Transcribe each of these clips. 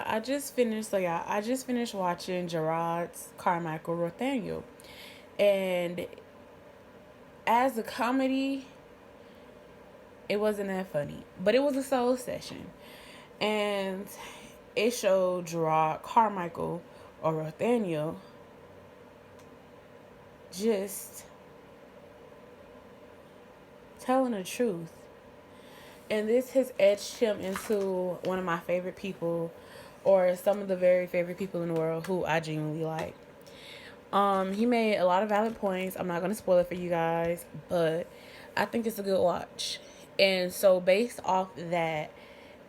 I just finished. So yeah, I just finished watching Gerard's Carmichael Rothaniel, and as a comedy, it wasn't that funny, but it was a soul session, and it showed Gerard Carmichael or Rothaniel just telling the truth, and this has etched him into one of my favorite people, or some of the very favorite people in the world who I genuinely like. He made a lot of valid points. I'm not gonna spoil it for you guys, but I think it's a good watch. And so based off that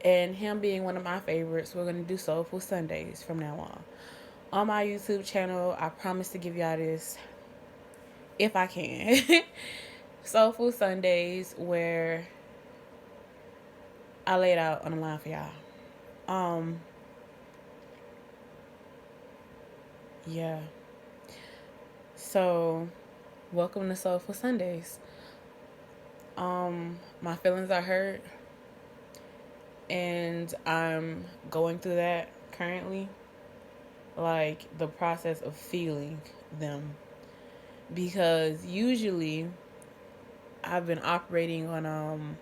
and him being one of my favorites, we're gonna do Soulful Sundays from now on. On my YouTube channel, I promise to give y'all this if I can. Soulful Sundays where I laid out on the line for y'all. Um yeah. So welcome to Soulful Sundays. My feelings are hurt and I'm going through that currently. Like the process of feeling them. Because usually I've been operating on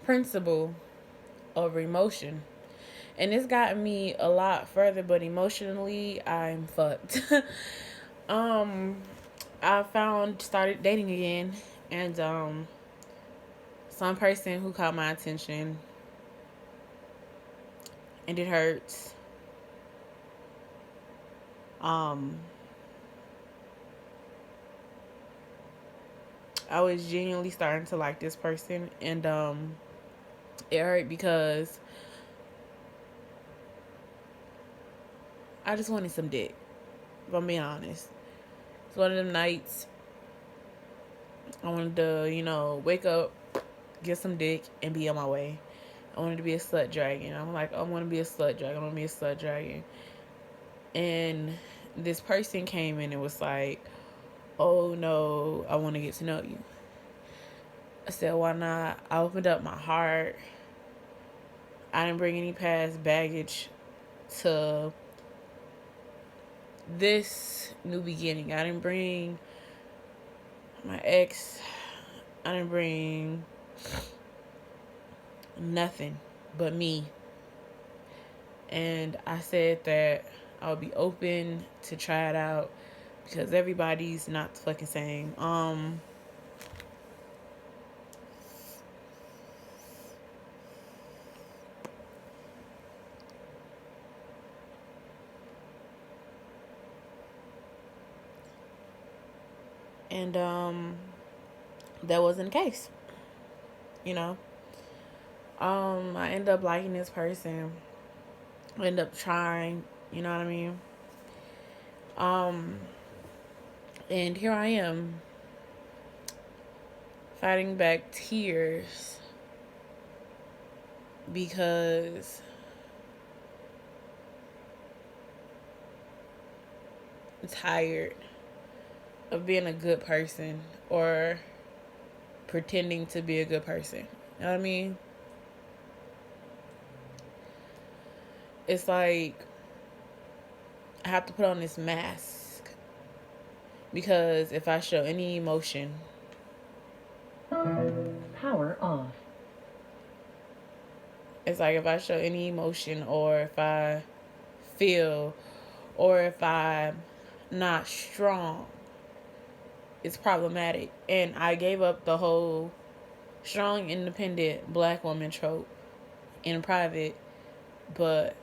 principle over emotion. And it's gotten me a lot further, but emotionally I'm fucked. um I started dating again, and some person who caught my attention, and it hurts. Um, I was genuinely starting to like this person, and it hurt because I just wanted some dick. If I'm being honest, it's one of them nights I wanted to, wake up, get some dick, and be on my way. I wanted to be a slut dragon. I'm like, I want to be a slut dragon. I want to be a slut dragon. And this person came in and was like, oh no, I want to get to know you. I said, why not? I opened up my heart. I didn't bring any past baggage to this new beginning. I didn't bring my ex. I didn't bring nothing but me. And I said that I'll be open to try it out because everybody's not the fucking same. And that wasn't the case. You know. I end up liking this person. I end up trying, you know what I mean? And here I am fighting back tears because I'm tired of being a good person or pretending to be a good person. You know what I mean? It's like I have to put on this mask because if I show any emotion, power off. It's like if I show any emotion or if I feel or if I'm not strong, it's problematic. And I gave up the whole strong, independent black woman trope in private, but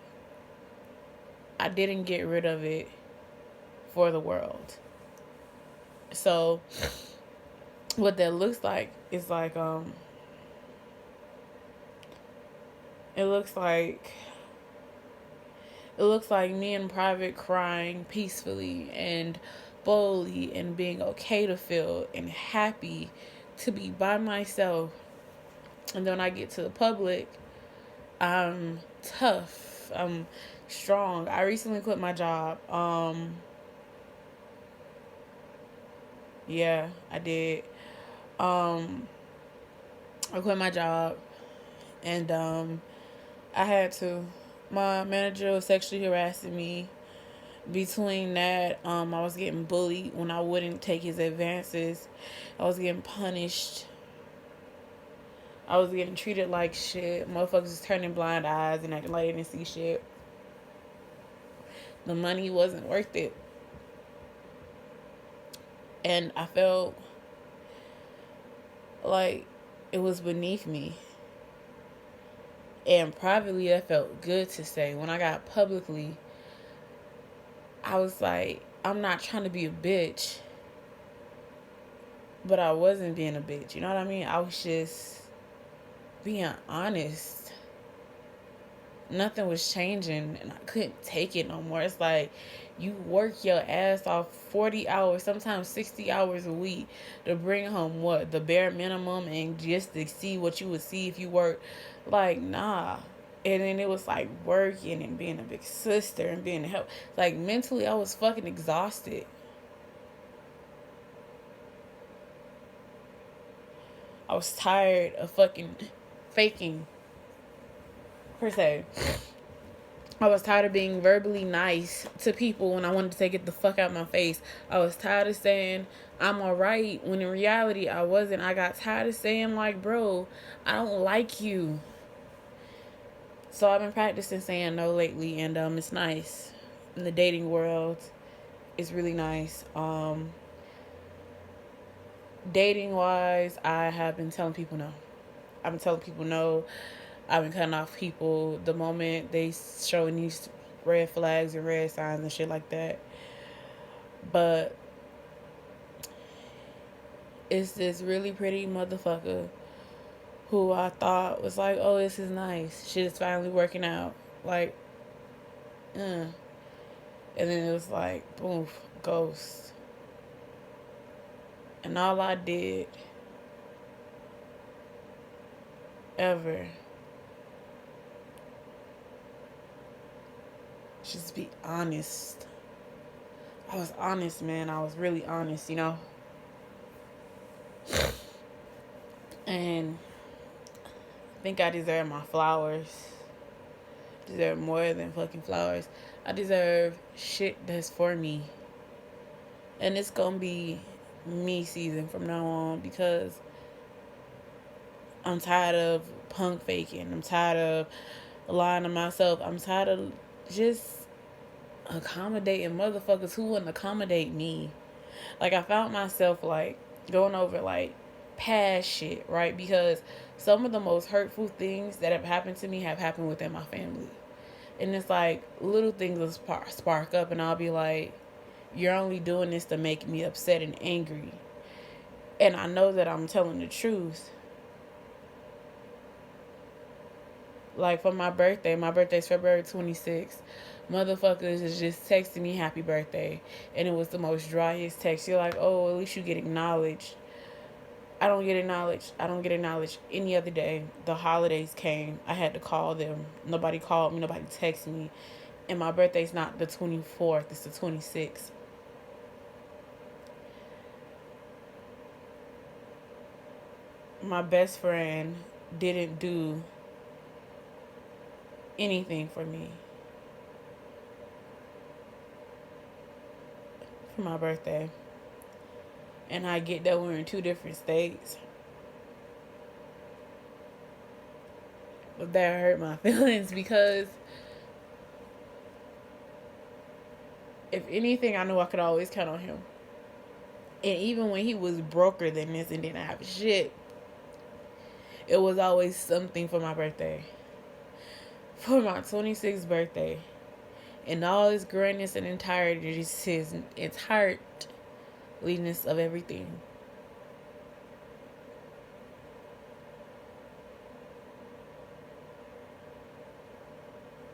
I didn't get rid of it for the world. So what that looks like is like it looks like me in private crying peacefully and boldly and being okay to feel and happy to be by myself. And then when I get to the public, I'm tough. I'm strong. I recently quit my job. Yeah, I did. I quit my job and I had to. My manager was sexually harassing me. Between that, I was getting bullied when I wouldn't take his advances. I was getting punished. I was getting treated like shit. Motherfuckers was turning blind eyes and acting like they didn't see shit. The money wasn't worth it. And I felt like it was beneath me. And privately, that felt good to say. When I got publicly, I was like, I'm not trying to be a bitch. But I wasn't being a bitch. You know what I mean? I was just being honest. Nothing was changing, and I couldn't take it no more. It's like you work your ass off 40 hours, sometimes 60 hours a week to bring home what? The bare minimum, and just to see what you would see if you work. Like, nah. And then it was like working and being a big sister and being a help. Like, mentally, I was fucking exhausted. I was tired of fucking faking, per se. I was tired of being verbally nice to people when I wanted to take it the fuck out of my face. I was tired of saying I'm alright when in reality I wasn't. I got tired of saying like, bro, I don't like you. So I've been practicing saying no lately, and it's nice. In the dating world, it's really nice. Dating wise, I have been telling people no. I've been telling people no. I've been cutting off people the moment they showing these red flags and red signs and shit like that. But it's this really pretty motherfucker who I thought was like, oh, this is nice. Shit is finally working out. Like, And then it was like, boom, ghost. And all I did ever just be honest. I was honest, man. I was really honest, you know? And I think I deserve my flowers. I deserve more than fucking flowers. I deserve shit that's for me. And it's gonna be me season from now on, because I'm tired of punk faking. I'm tired of lying to myself. I'm tired of just accommodating motherfuckers who wouldn't accommodate me. Like, I found myself like going over like past shit, right? Because some of the most hurtful things that have happened to me have happened within my family. And it's like little things will spark up, and I'll be like, you're only doing this to make me upset and angry. And I know that I'm telling the truth. Like, for my birthday's February 26th. Motherfuckers is just texting me happy birthday. And it was the most driest text. You're like, oh, at least you get acknowledged. I don't get acknowledged. I don't get acknowledged any other day. The holidays came. I had to call them. Nobody called me. Nobody texted me. And my birthday's not the 24th. It's the 26th. My best friend didn't do anything for me for my birthday. And I get that we're in two different states. But that hurt my feelings, because if anything, I knew I could always count on him. And even when he was broker than this and didn't have shit, it was always something for my birthday. For my 26th birthday. And all his greatness and entirety, just his entireliness of everything.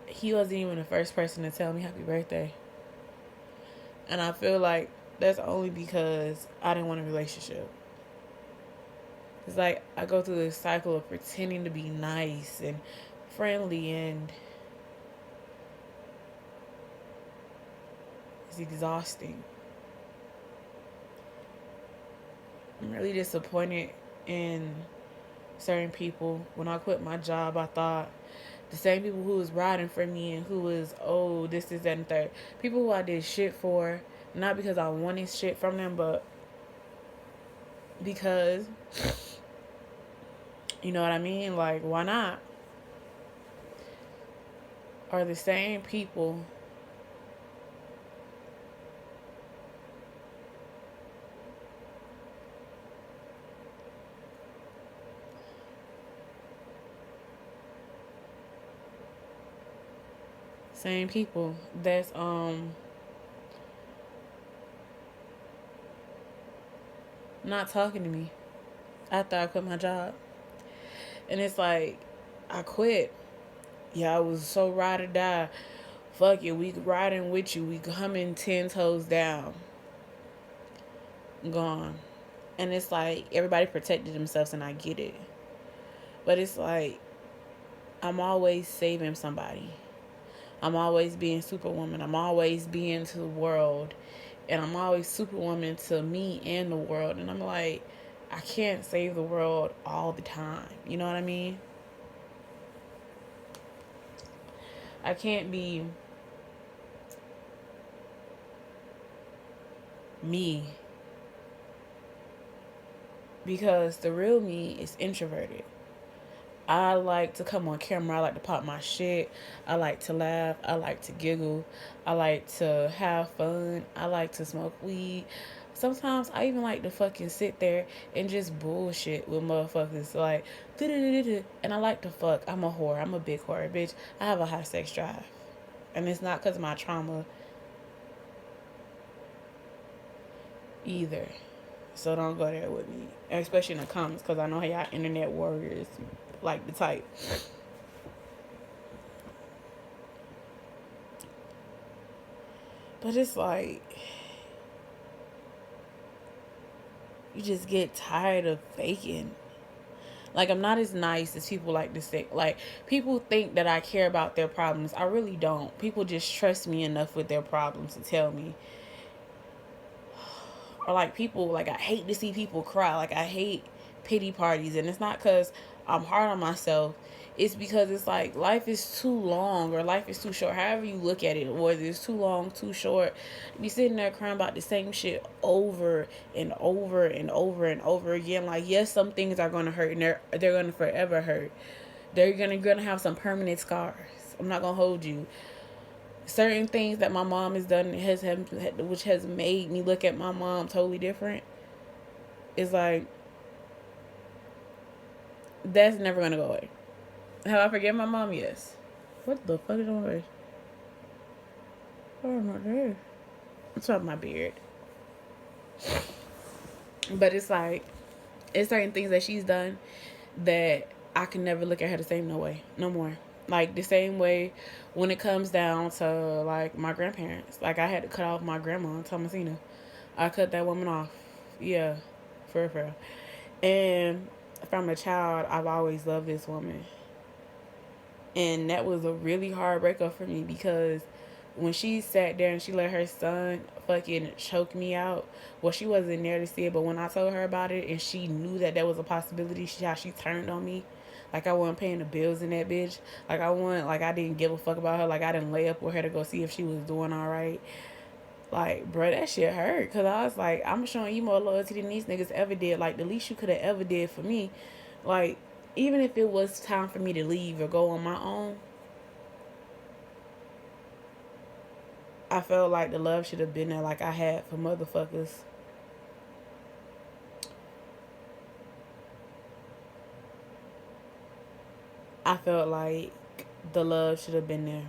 He wasn't even the first person to tell me happy birthday. And I feel like that's only because I didn't want a relationship. It's like I go through this cycle of pretending to be nice and friendly, and it's exhausting. I'm really disappointed in certain people. When I quit my job, I thought The same people who was riding for me and who was, oh, this, that, and third. People who I did shit for, not because I wanted shit from them, but because, you know what I mean? Like, why not? Are the same people that's not talking to me after I quit my job. And it's like, I quit. Yeah, I was so ride or die. Fuck it, we riding with you. We coming 10 toes down. Gone. And it's like, everybody protected themselves, and I get it. But it's like, I'm always saving somebody. I'm always being Superwoman. I'm always being to the world. And I'm always Superwoman to me and the world. And I'm like, I can't save the world all the time. You know what I mean? I can't be me, because the real me is introverted. I like to come on camera. I like to pop my shit. I like to laugh. I like to giggle. I like to have fun. I like to smoke weed. Sometimes I even like to fucking sit there and just bullshit with motherfuckers. Like, and I like to fuck. I'm a whore. I'm a big whore, bitch. I have a high sex drive. And it's not because of my trauma either. So don't go there with me. Especially in the comments, because I know how y'all internet warriors like to type. But it's like, you just get tired of faking. Like, I'm not as nice as people like to say. Like, people think that I care about their problems. I really don't. People just trust me enough with their problems to tell me. Or like, people, like, I hate to see people cry. Like, I hate pity parties. And it's not because I'm hard on myself. It's because it's like, life is too long or life is too short. However you look at it, whether it's too long, too short, be sitting there crying about the same shit over and over and over and over again. Like, yes, some things are going to hurt, and they're going to forever hurt. They're going to have some permanent scars. I'm not going to hold you. Certain things that my mom has done which has made me look at my mom totally different, is like, that's never going to go away. Have I forget my mom? Yes. What the fuck is on my face? Oh my god. It's on my beard. But it's like, it's certain things that she's done that I can never look at her the same no more. Like, the same way when it comes down to, like, my grandparents. Like, I had to cut off my grandma, Thomasina. I cut that woman off. Yeah. For real. And from a child, I've always loved this woman. And that was a really hard breakup for me, because when she sat there and she let her son fucking choke me out, well, she wasn't there to see it, but when I told her about it and she knew that that was a possibility, how she turned on me. Like, I wasn't paying the bills in that bitch. Like, I didn't give a fuck about her. Like, I didn't lay up with her to go see if she was doing all right. Like, bro, that shit hurt. Because I was like, I'm showing you more loyalty than these niggas ever did. Like, the least you could have ever did for me. Like, even if it was time for me to leave or go on my own, I felt like the love should have been there like I had for motherfuckers. I felt like the love should have been there.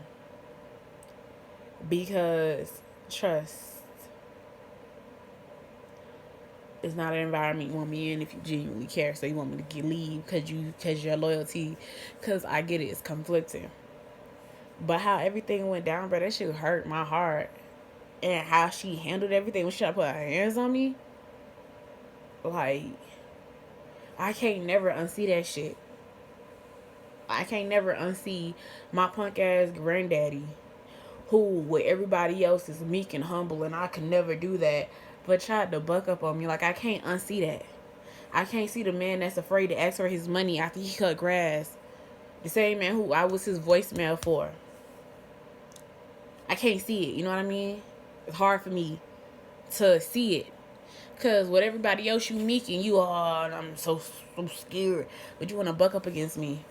Because trust is not an environment you want me in if you genuinely care. So you want me to leave because your loyalty, because I get it, it's conflicting. But how everything went down, bro, that shit hurt my heart. And how she handled everything when she tried to put her hands on me, like, I can't never unsee that shit. I can't never unsee my punk ass granddaddy, who with everybody else is meek and humble, and I can never do that, but tried to buck up on me. Like, I can't unsee that. I can't see the man that's afraid to ask for his money after he cut grass The same man who I was his voicemail for. I can't see it. You know what I mean? It's hard for me to see it. Because with everybody else you meet and you are, I'm so scared. But you want to buck up against me.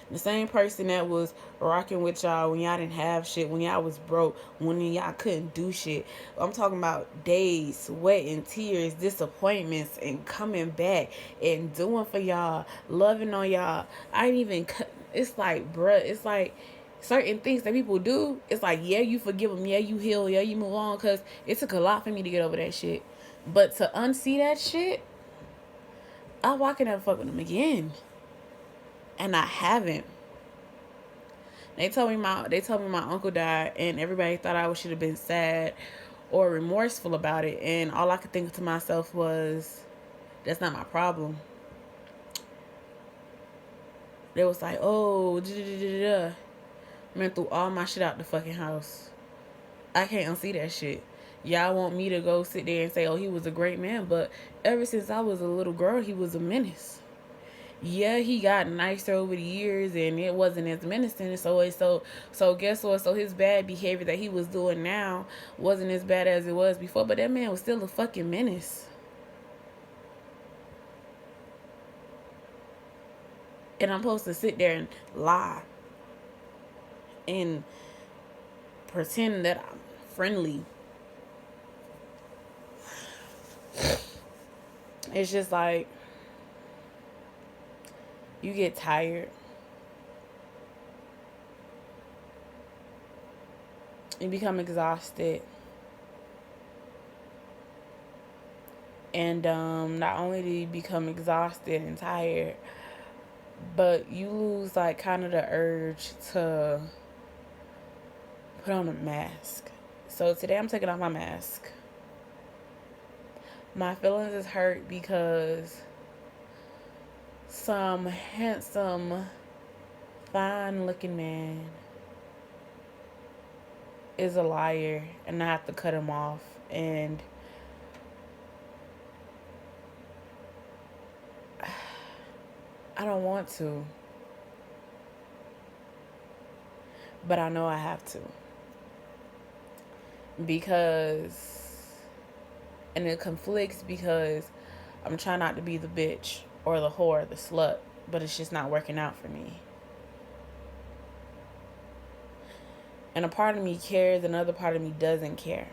The same person that was rocking with y'all when y'all didn't have shit, when y'all was broke, when y'all couldn't do shit. I'm talking about days, sweat and tears, disappointments, and coming back and doing for y'all, loving on y'all. I ain't even, it's like, bruh, it's like certain things that people do. It's like, yeah, you forgive them, yeah, you heal, yeah, you move on, because it took a lot for me to get over that shit. But to unsee that shit, I walk in and fuck with them again. And I haven't. They told me my uncle died, and everybody thought I should have been sad or remorseful about it. And all I could think to myself was, that's not my problem. They was like, oh, ran through all my shit out the fucking house. I can't unsee that shit. Y'all want me to go sit there and say, oh, he was a great man, but ever since I was a little girl, he was a menace. Yeah, he got nicer over the years, and it wasn't as menacing. So guess what? So his bad behavior that he was doing now wasn't as bad as it was before. But that man was still a fucking menace. And I'm supposed to sit there and lie and pretend that I'm friendly. It's just like, you get tired. You become exhausted. And not only do you become exhausted and tired, but you lose like kind of the urge to put on a mask. So today I'm taking off my mask. My feelings is hurt because some handsome, fine looking man is a liar, and I have to cut him off. And I don't want to, but I know I have to, because, and it conflicts because I'm trying not to be the bitch or the whore, the slut, but it's just not working out for me. And a part of me cares, another part of me doesn't care.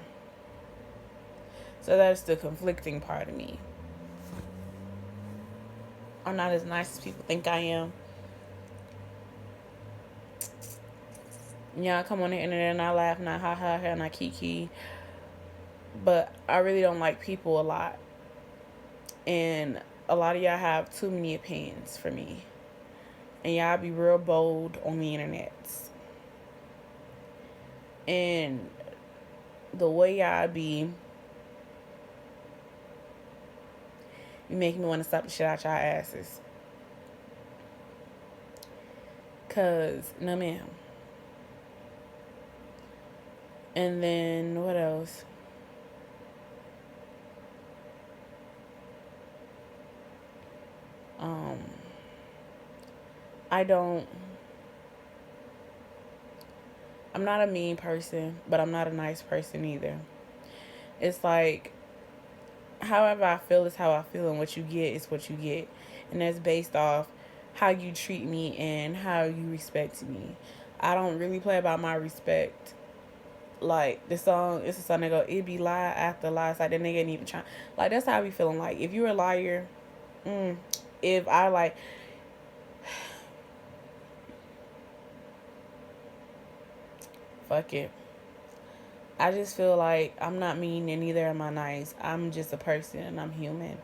So that's the conflicting part of me. I'm not as nice as people think I am. Yeah, I come on the internet and I laugh and I ha ha ha and I kiki. But I really don't like people a lot. And a lot of y'all have too many opinions for me. And y'all be real bold on the internet. And the way y'all be, you make me want to slap the shit out y'all asses. Cause, no ma'am. And then, what else? I'm not a mean person, but I'm not a nice person either. It's like, however I feel is how I feel, and what you get is what you get. And that's based off how you treat me and how you respect me. I don't really play about my respect. Like, the song, it's a song that go, it be lie after lie. It's like, that nigga ain't even trying. Like, that's how I be feeling. Like, if you're a liar, if I, like, fuck it. I just feel like I'm not mean and neither am I nice. I'm just a person and I'm human.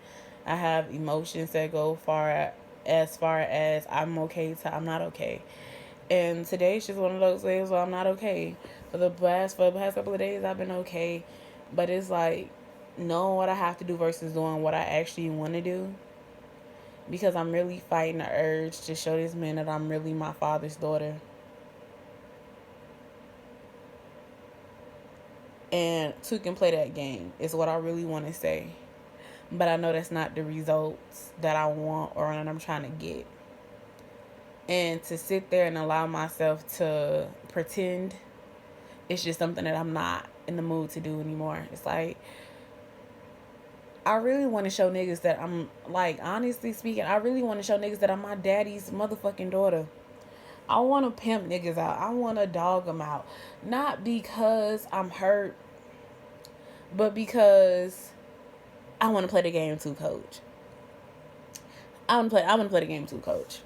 I have emotions that go far as I'm okay to I'm not okay. And today's just one of those days where I'm not okay. For the past couple of days I've been okay. But it's like knowing what I have to do versus doing what I actually want to do. Because I'm really fighting the urge to show this man that I'm really my father's daughter. And two can play that game is what I really want to say. But I know that's not the results that I want or that I'm trying to get. And to sit there and allow myself to pretend, it's just something that I'm not in the mood to do anymore. It's like, I really want to show niggas that I'm, like, honestly speaking, I really want to show niggas that I'm my daddy's motherfucking daughter. I want to pimp niggas out. I want to dog them out. Not because I'm hurt, but because I want to play the game too, coach. I want to play the game too, coach.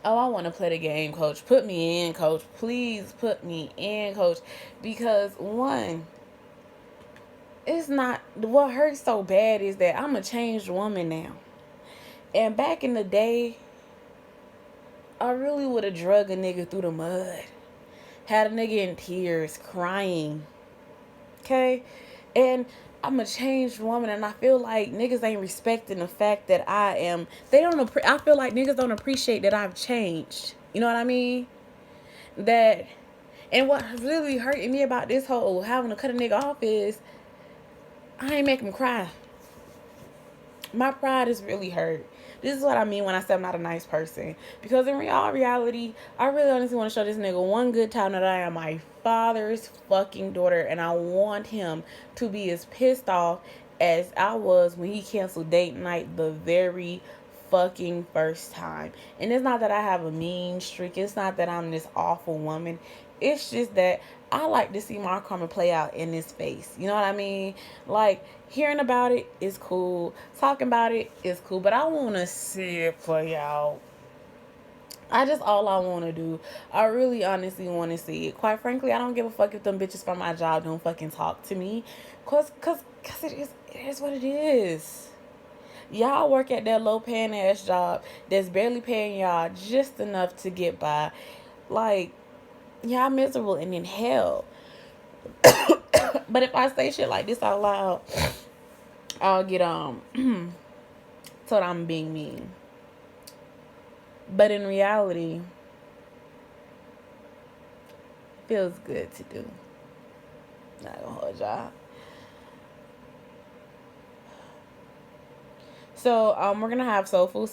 Oh, I want to play the game, coach. Put me in, coach. Please put me in, coach. Because, one, it's not, what hurts so bad is that I'm a changed woman now. And back in the day, I really would have drug a nigga through the mud. Had a nigga in tears, crying. Okay? And I'm a changed woman, and I feel like niggas ain't respecting the fact that I am. I feel like niggas don't appreciate that I've changed. You know what I mean? That, and what really hurting me about this whole having to cut a nigga off is I ain't make him cry. My pride is really hurt. This is what I mean when I say I'm not a nice person. Because in reality, I really honestly want to show this nigga one good time that I am my father's fucking daughter. And I want him to be as pissed off as I was when he canceled date night the very fucking first time. And it's not that I have a mean streak. It's not that I'm this awful woman. It's just that I like to see my karma play out in this space. You know what I mean? Like, hearing about it is cool. Talking about it is cool. But I want to see it play out. All I want to do. I really honestly want to see it. Quite frankly, I don't give a fuck if them bitches from my job don't fucking talk to me. Cause it is what it is. Y'all work at that low paying ass job that's barely paying y'all just enough to get by. Like, y'all miserable and in hell. But if I say shit like this out loud, I'll get told I'm being mean. But in reality, it feels good to do. Not gonna hold y'all. So we're gonna have Soulful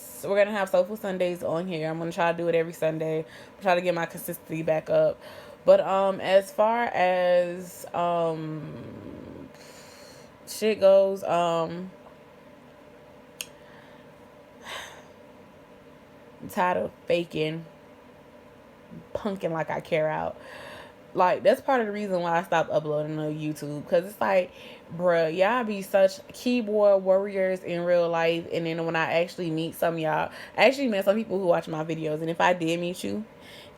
Sundays on here. I'm gonna try to do it every Sunday. Try to get my consistency back up. But as far as shit goes, I'm tired of faking, punking like I care out. Like, that's part of the reason why I stopped uploading on YouTube. Because it's like, bruh, y'all be such keyboard warriors in real life. And then when I actually meet some of y'all, I actually met some people who watch my videos. And if I did meet you,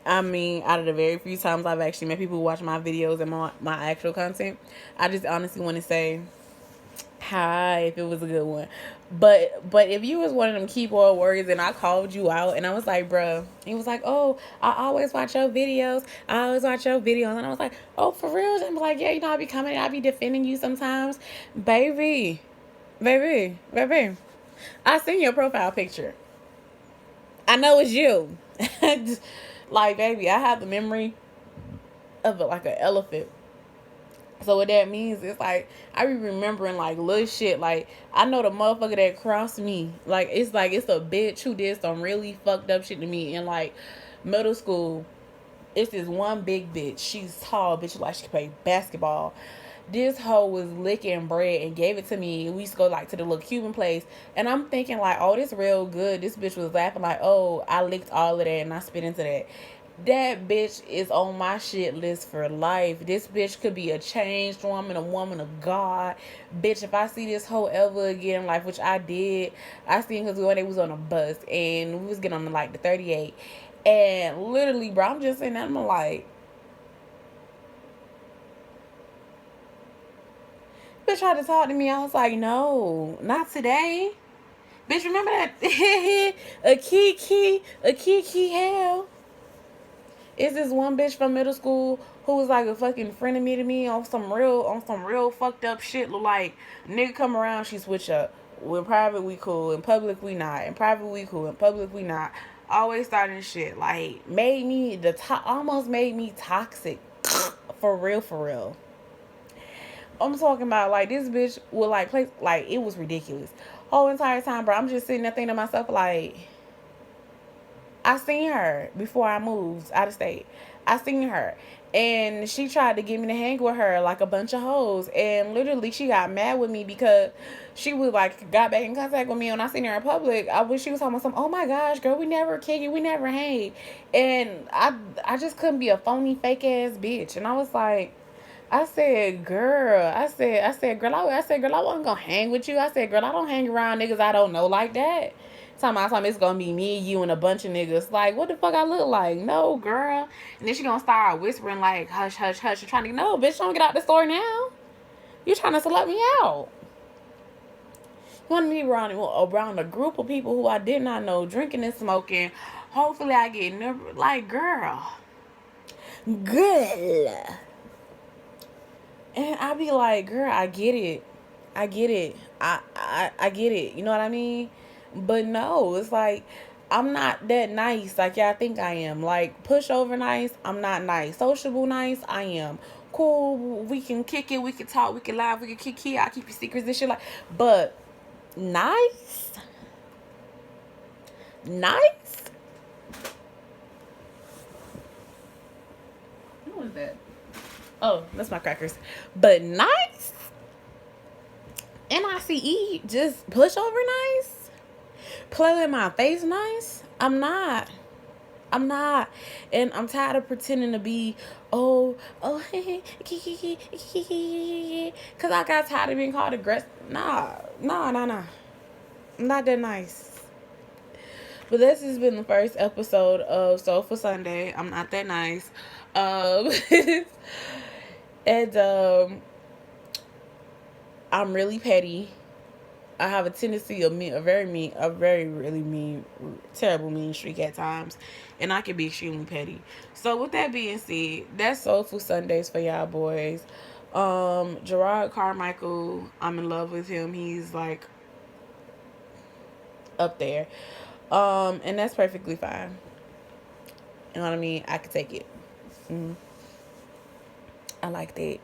I mean, out of the very few times I've actually met people who watch my videos and my actual content, I just honestly want to say hi if it was a good one. But if you was one of them keyboard warriors and I called you out and I was like, bruh, he was like, oh, I always watch your videos. And I was like, oh, for real? And I'm like, yeah, you know, I be coming, I be defending you sometimes. Baby. I seen your profile picture. I know it's you. Like, baby, I have the memory of like an elephant. So what that means is, like, I be remembering, like, little shit. Like, I know the motherfucker that crossed me. Like, it's a bitch who did some really fucked up shit to me in, like, middle school. It's this one big bitch. She's tall, bitch, like she can play basketball. This hoe was licking bread and gave it to me. We used to go, like, to the little Cuban place. And I'm thinking, like, oh, this real good. This bitch was laughing like, oh, I licked all of that and I spit into that. That bitch is on my shit list for life. This bitch could be a changed woman, a woman of God. Bitch, if I see this hoe ever again in life, which I did, I seen because one day we was on a bus and we was getting on like the 38. And literally, bro, I'm just saying that, I'm like, bitch tried to talk to me. I was like, no, not today. Bitch, remember that? a key hell. It's this one bitch from middle school who was like a fucking friend of me on some real fucked up shit. Look like, nigga come around, she switch up. In private we cool, in public we not. In private we cool, in public we not. Always starting shit. Like, almost made me toxic. For real. I'm talking about, like, this bitch would like play, like, it was ridiculous. Whole entire time, bro, I'm just sitting there thinking to myself, like, I seen her before I moved out of state. I seen her. And she tried to get me to hang with her like a bunch of hoes. And literally she got mad with me because she was like got back in contact with me when I seen her in public. I wish she was talking about something, oh my gosh, girl, we never kick it, we never hang. And I just couldn't be a phony fake ass bitch. And I was like, I said, girl, girl, I wasn't gonna hang with you. I said, girl, I don't hang around niggas I don't know like that. Time it's gonna be me, you, and a bunch of niggas. Like, what the fuck I look like? No, girl. And then she gonna start whispering like, hush, hush, hush. You're trying to, no, bitch, don't get out the store now. You trying to select me out. You want me around a group of people who I did not know, drinking and smoking. Hopefully I get never, like, girl. Girl. And I be like, girl, I get it. I get it. I get it. You know what I mean? But no, it's like I'm not that nice like y'all think I am. Like pushover nice, I'm not nice. Sociable nice, I am. Cool, we can kick it, we can talk, we can laugh, we can kick it. I keep your secrets and shit like. But nice, nice. What was that? Oh, that's my crackers. But nice. NICE, just push over nice. Play in my face nice. I'm not. I'm not. And I'm tired of pretending to be, oh, because I got tired of being called aggressive. Nah. I'm not that nice. But this has been the first episode of Soulful Sunday. I'm not that nice. And I'm really petty. I have a tendency of a very really mean, terrible mean streak at times, and I can be extremely petty. So with that being said, that's Soulful Sundays for y'all boys. Gerard Carmichael, I'm in love with him. He's like up there, and that's perfectly fine. You know what I mean? I can take it. I like that.